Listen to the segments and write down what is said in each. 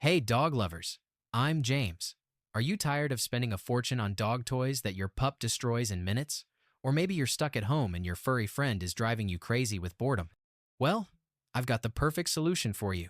Hey, dog lovers. I'm James. Are you tired of spending a fortune on dog toys that your pup destroys in minutes? Or maybe you're stuck at home and your furry friend is driving you crazy with boredom? Well, I've got the perfect solution for you.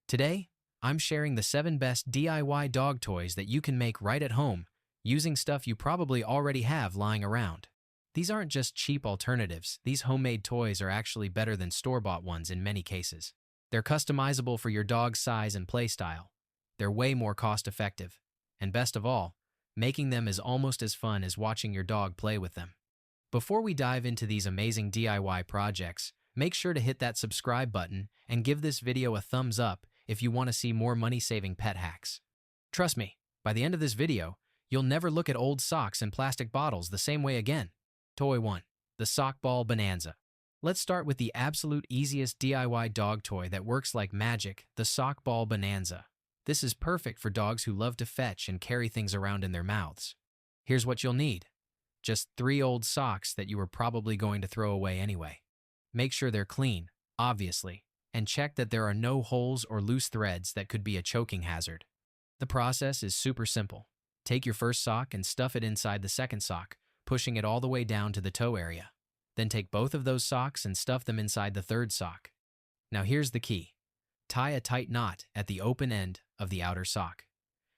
Today, I'm sharing the 7 best DIY dog toys that you can make right at home using stuff you probably already have lying around. These aren't just cheap alternatives. These homemade toys are actually better than store-bought ones in many cases. They're customizable for your dog's size and play style. They're way more cost-effective. And best of all, making them is almost as fun as watching your dog play with them. Before we dive into these amazing DIY projects, make sure to hit that subscribe button and give this video a thumbs up if you want to see more money-saving pet hacks. Trust me, by the end of this video, you'll never look at old socks and plastic bottles the same way again. Toy 1. The Sock Ball Bonanza. Let's start with the absolute easiest DIY dog toy that works like magic, the Sock Ball Bonanza. This is perfect for dogs who love to fetch and carry things around in their mouths. Here's what you'll need. Just 3 old socks that you were probably going to throw away anyway. Make sure they're clean, obviously, and check that there are no holes or loose threads that could be a choking hazard. The process is super simple. Take your first sock and stuff it inside the second sock, pushing it all the way down to the toe area. Then take both of those socks and stuff them inside the third sock. Now here's the key. Tie a tight knot at the open end of the outer sock.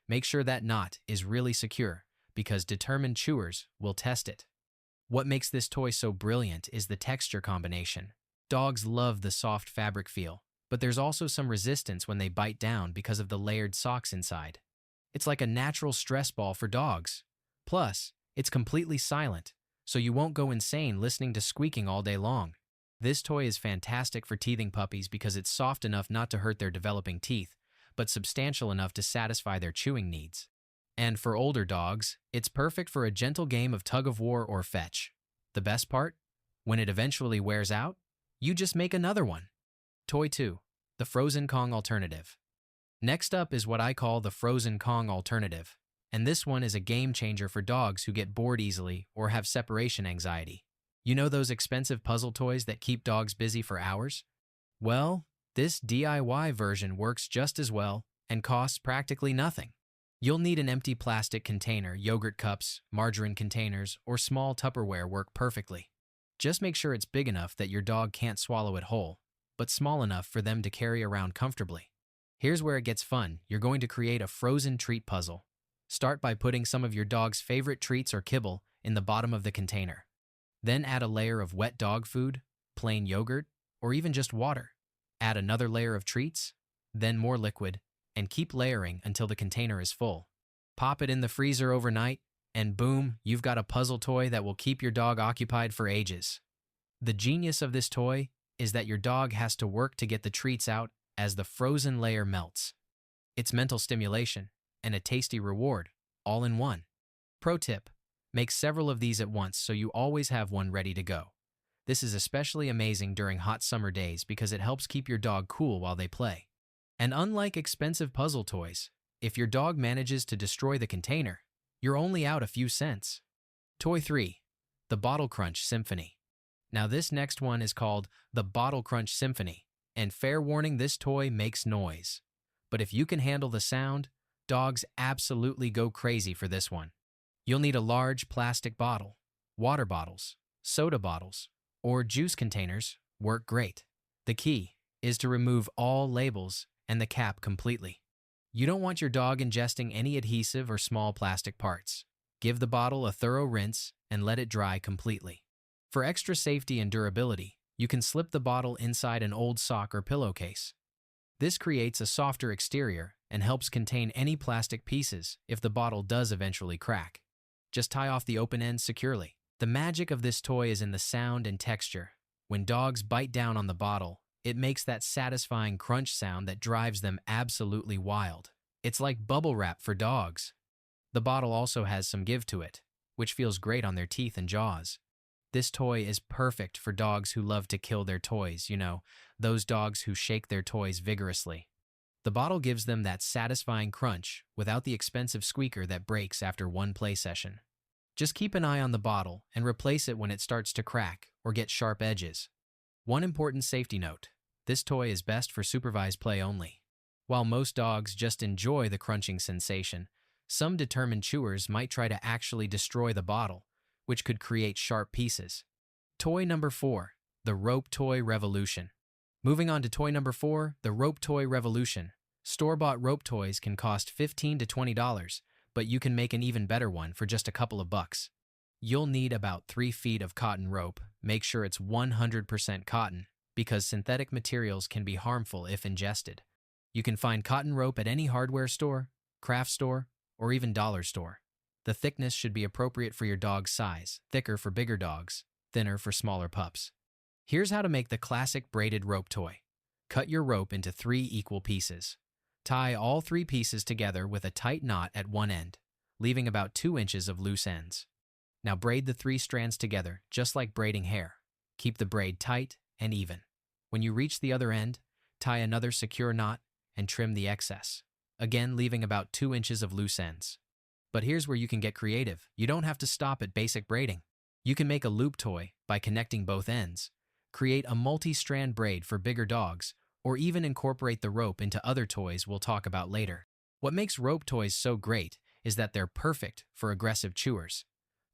Make sure that knot is really secure because determined chewers will test it. What makes this toy so brilliant is the texture combination. Dogs love the soft fabric feel, but there's also some resistance when they bite down because of the layered socks inside. It's like a natural stress ball for dogs. Plus, it's completely silent, so you won't go insane listening to squeaking all day long. This toy is fantastic for teething puppies because it's soft enough not to hurt their developing teeth, but substantial enough to satisfy their chewing needs. And for older dogs, it's perfect for a gentle game of tug-of-war or fetch. The best part? When it eventually wears out, you just make another one. Toy 2. The Frozen Kong Alternative. Next up is what I call the Frozen Kong Alternative, and this one is a game changer for dogs who get bored easily or have separation anxiety. You know those expensive puzzle toys that keep dogs busy for hours? Well, this DIY version works just as well and costs practically nothing. You'll need an empty plastic container. Yogurt cups, margarine containers, or small Tupperware work perfectly. Just make sure it's big enough that your dog can't swallow it whole, but small enough for them to carry around comfortably. Here's where it gets fun. You're going to create a frozen treat puzzle. Start by putting some of your dog's favorite treats or kibble in the bottom of the container. Then add a layer of wet dog food, plain yogurt, or even just water. Add another layer of treats, then more liquid, and keep layering until the container is full. Pop it in the freezer overnight, and boom, you've got a puzzle toy that will keep your dog occupied for ages. The genius of this toy is that your dog has to work to get the treats out as the frozen layer melts. It's mental stimulation and a tasty reward, all in one. Pro tip: make several of these at once so you always have one ready to go. This is especially amazing during hot summer days because it helps keep your dog cool while they play. And unlike expensive puzzle toys, if your dog manages to destroy the container, you're only out a few cents. Toy 3. The Bottle Crunch Symphony. Now this next one is called the Bottle Crunch Symphony, and fair warning, this toy makes noise. But if you can handle the sound, dogs absolutely go crazy for this one. You'll need a large plastic bottle. Water bottles, soda bottles, or juice containers work great. The key is to remove all labels and the cap completely. You don't want your dog ingesting any adhesive or small plastic parts. Give the bottle a thorough rinse and let it dry completely. For extra safety and durability, you can slip the bottle inside an old sock or pillowcase. This creates a softer exterior and helps contain any plastic pieces if the bottle does eventually crack. Just tie off the open ends securely. The magic of this toy is in the sound and texture. When dogs bite down on the bottle, it makes that satisfying crunch sound that drives them absolutely wild. It's like bubble wrap for dogs. The bottle also has some give to it, which feels great on their teeth and jaws. This toy is perfect for dogs who love to kill their toys, those dogs who shake their toys vigorously. The bottle gives them that satisfying crunch without the expensive squeaker that breaks after one play session. Just keep an eye on the bottle and replace it when it starts to crack or get sharp edges. One important safety note: this toy is best for supervised play only. While most dogs just enjoy the crunching sensation, some determined chewers might try to actually destroy the bottle, which could create sharp pieces. Toy number 4, the Rope Toy Revolution. Moving on to toy number 4, the Rope Toy Revolution. Store-bought rope toys can cost $15 to $20, but you can make an even better one for just a couple of bucks. You'll need about 3 feet of cotton rope. Make sure it's 100% cotton, because synthetic materials can be harmful if ingested. You can find cotton rope at any hardware store, craft store, or even dollar store. The thickness should be appropriate for your dog's size, thicker for bigger dogs, thinner for smaller pups. Here's how to make the classic braided rope toy. Cut your rope into 3 equal pieces. Tie all 3 pieces together with a tight knot at one end, leaving about 2 inches of loose ends. Now braid the 3 strands together, just like braiding hair. Keep the braid tight and even. When you reach the other end, tie another secure knot and trim the excess, again leaving about 2 inches of loose ends. But here's where you can get creative. You don't have to stop at basic braiding. You can make a loop toy by connecting both ends, create a multi-strand braid for bigger dogs, or even incorporate the rope into other toys we'll talk about later. What makes rope toys so great is that they're perfect for aggressive chewers.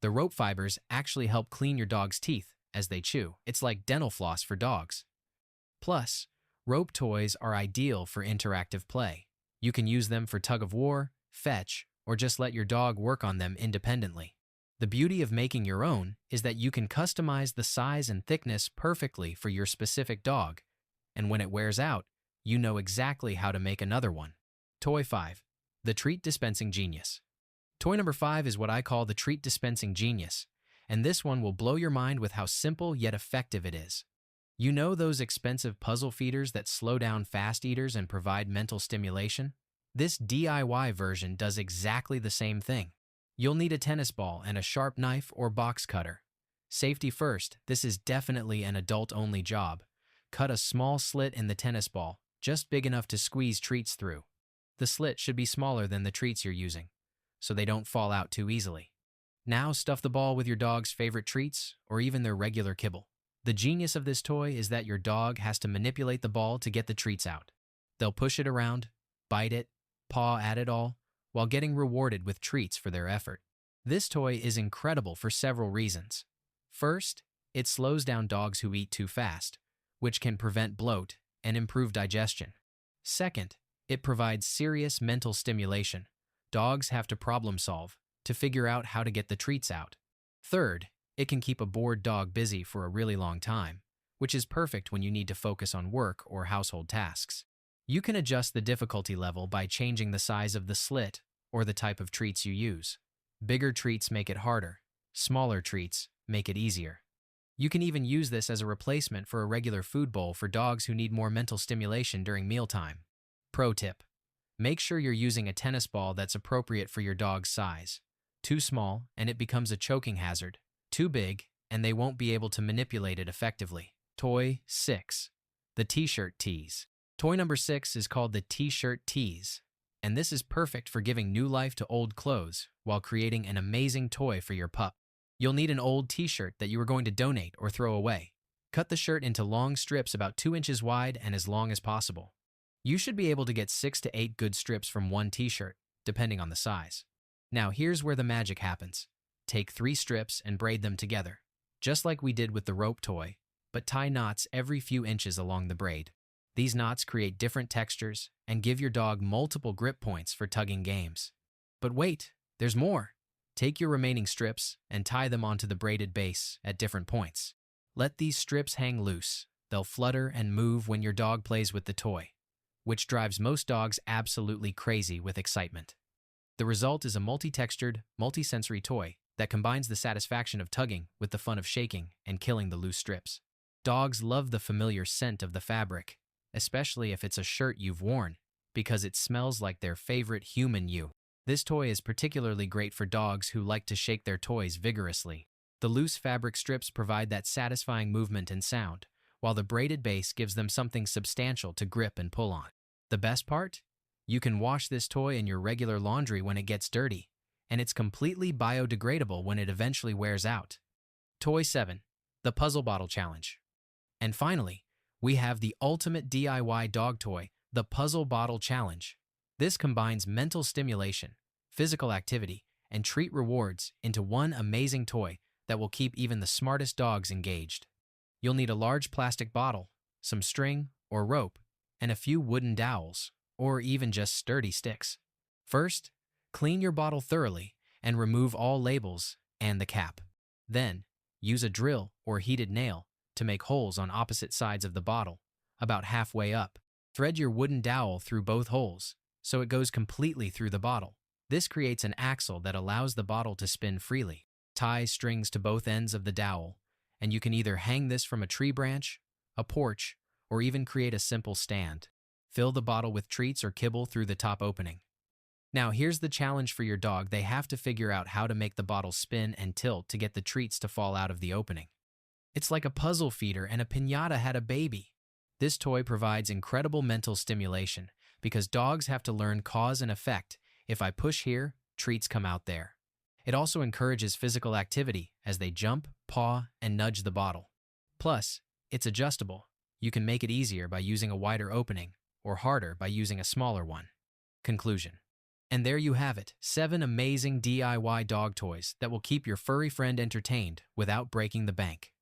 The rope fibers actually help clean your dog's teeth as they chew. It's like dental floss for dogs. Plus, rope toys are ideal for interactive play. You can use them for tug-of-war, fetch, or just let your dog work on them independently. The beauty of making your own is that you can customize the size and thickness perfectly for your specific dog, and when it wears out, you know exactly how to make another one. Toy 5, the Treat Dispensing Genius. Toy number 5 is what I call the Treat Dispensing Genius, and this one will blow your mind with how simple yet effective it is. You know those expensive puzzle feeders that slow down fast eaters and provide mental stimulation? This DIY version does exactly the same thing. You'll need a tennis ball and a sharp knife or box cutter. Safety first, this is definitely an adult-only job. Cut a small slit in the tennis ball, just big enough to squeeze treats through. The slit should be smaller than the treats you're using, so they don't fall out too easily. Now stuff the ball with your dog's favorite treats or even their regular kibble. The genius of this toy is that your dog has to manipulate the ball to get the treats out. They'll push it around, bite it, paw at it all, while getting rewarded with treats for their effort. This toy is incredible for several reasons. First, it slows down dogs who eat too fast, which can prevent bloat and improve digestion. Second, it provides serious mental stimulation. Dogs have to problem solve to figure out how to get the treats out. Third, it can keep a bored dog busy for a really long time, which is perfect when you need to focus on work or household tasks. You can adjust the difficulty level by changing the size of the slit or the type of treats you use. Bigger treats make it harder. Smaller treats make it easier. You can even use this as a replacement for a regular food bowl for dogs who need more mental stimulation during mealtime. Pro tip: make sure you're using a tennis ball that's appropriate for your dog's size. Too small, and it becomes a choking hazard. Too big, and they won't be able to manipulate it effectively. Toy 6, the T-shirt tease. Toy number 6 is called the T-shirt tease, and this is perfect for giving new life to old clothes while creating an amazing toy for your pup. You'll need an old t-shirt that you are going to donate or throw away. Cut the shirt into long strips about 2 inches wide and as long as possible. You should be able to get 6 to 8 good strips from one t-shirt, depending on the size. Now here's where the magic happens. Take 3 strips and braid them together, just like we did with the rope toy, but tie knots every few inches along the braid. These knots create different textures and give your dog multiple grip points for tugging games. But wait, there's more. Take your remaining strips and tie them onto the braided base at different points. Let these strips hang loose. They'll flutter and move when your dog plays with the toy, which drives most dogs absolutely crazy with excitement. The result is a multi-textured, multi-sensory toy that combines the satisfaction of tugging with the fun of shaking and killing the loose strips. Dogs love the familiar scent of the fabric, especially if it's a shirt you've worn, because it smells like their favorite human you. This toy is particularly great for dogs who like to shake their toys vigorously. The loose fabric strips provide that satisfying movement and sound, while the braided base gives them something substantial to grip and pull on. The best part? You can wash this toy in your regular laundry when it gets dirty, and it's completely biodegradable when it eventually wears out. Toy 7, the Puzzle Bottle Challenge. And finally, we have the ultimate DIY dog toy The Puzzle Bottle Challenge. This combines mental stimulation, physical activity, and treat rewards into one amazing toy that will keep even the smartest dogs engaged. You'll need a large plastic bottle, some string or rope, and a few wooden dowels, or even just sturdy sticks. First, clean your bottle thoroughly and remove all labels and the cap. Then, use a drill or heated nail to make holes on opposite sides of the bottle, about halfway up. Thread your wooden dowel through both holes so it goes completely through the bottle. This creates an axle that allows the bottle to spin freely. Tie strings to both ends of the dowel, and you can either hang this from a tree branch, a porch, or even create a simple stand. Fill the bottle with treats or kibble through the top opening. Now here's the challenge for your dog. They have to figure out how to make the bottle spin and tilt to get the treats to fall out of the opening. It's like a puzzle feeder and a piñata had a baby. This toy provides incredible mental stimulation because dogs have to learn cause and effect. If I push here, treats come out there. It also encourages physical activity as they jump, paw, and nudge the bottle. Plus, it's adjustable. You can make it easier by using a wider opening or harder by using a smaller one. Conclusion. And there you have it, 7 amazing DIY dog toys that will keep your furry friend entertained without breaking the bank.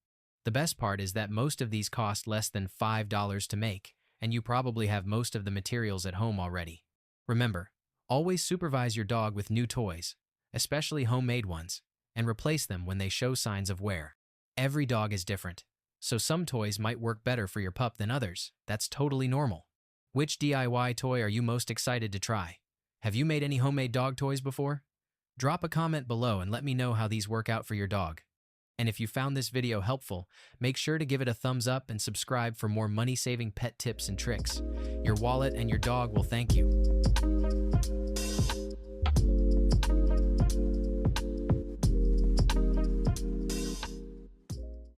The best part is that most of these cost less than $5 to make, and you probably have most of the materials at home already. Remember, always supervise your dog with new toys, especially homemade ones, and replace them when they show signs of wear. Every dog is different, so some toys might work better for your pup than others. That's totally normal. Which DIY toy are you most excited to try? Have you made any homemade dog toys before? Drop a comment below and let me know how these work out for your dog. And if you found this video helpful, make sure to give it a thumbs up and subscribe for more money-saving pet tips and tricks. Your wallet and your dog will thank you.